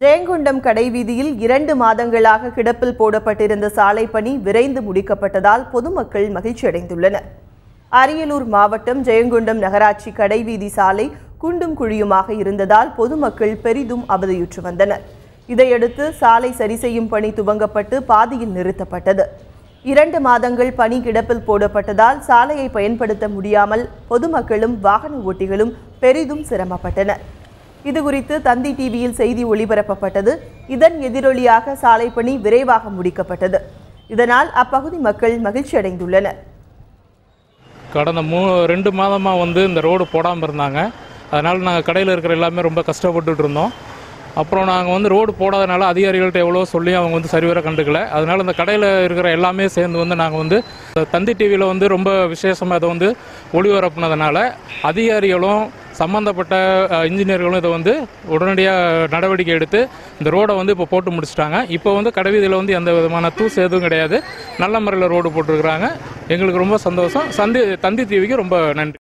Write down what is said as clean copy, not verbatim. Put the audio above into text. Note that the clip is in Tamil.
ஜெயங்கொண்டம் கடைவீதியில் 2 மாதங்களாக கிடப்பில் போடப்பட்டிருந்த சாலை பணி விரைந்து முடிக்கப்பட்டதால் பொதுமக்கள் மகிழ்ச்சியடைந்துள்ளனர். அரியலூர் மாவட்டம் ஜெயங்கொண்டம் நகராட்சி கடைவீதி சாலை குண்டும் குழியுமாக இருந்ததால் பொதுமக்கள் பெரிதும் அவதியுற்று வந்தனர். இதையடுத்து சாலை சரி செய்யும் பணி துவங்கப்பட்டு பாதியில் நிறுத்தப்பட்டது. 2 மாதங்கள் பணி கிடப்பில் போடப்பட்டதால் சாலையை பயன்படுத்த முடியாமல் பொதுமக்களும் வாகன ஓட்டிகளும் பெரிதும் சிரமப்பட்டனர். இதுகுறித்து தந்தி டிவியில் செய்தி ஒளிபரப்பப்பட்டது. இதன் எதிரொலியாக சாலை பணி விரைவாக முடிக்கப்பட்டது. இதனால் அப்பகுதி மக்கள் மகிழ்ச்சி அடைந்துள்ளனர். கடந்த 2 மாதமாக இந்த ரோடு போடாமல் இருந்தாங்க. அதனால் நாங்கள் கடையில் இருக்கிற எல்லாமே ரொம்ப கஷ்டப்பட்டுட்டு இருந்தோம். அப்புறம் நாங்கள் ரோடு போடாதனால அதிகாரிகள்கிட்ட எவ்வளோ சொல்லி அவங்க சரிவர கண்டுக்கல. அதனால் இந்த கடையில் இருக்கிற எல்லாமே சேர்ந்து நாங்கள் தந்தி டிவியில் ரொம்ப விசேஷமாக இதை ஒளிபரப்புனதுனால அதிகாரிகளும் சம்மந்தப்பட்ட இன்ஜினியர்களும் இதை உடனடியாக நடவடிக்கை எடுத்து இந்த ரோடை இப்போ போட்டு முடிச்சிட்டாங்க. இப்போ கடைவீதியில் எந்த விதமான தூசு எதுவும் கிடையாது. நல்ல முறையில் ரோடு போட்டிருக்கிறாங்க. எங்களுக்கு ரொம்ப சந்தோஷம். தந்தி டிவிக்கு ரொம்ப நன்றி.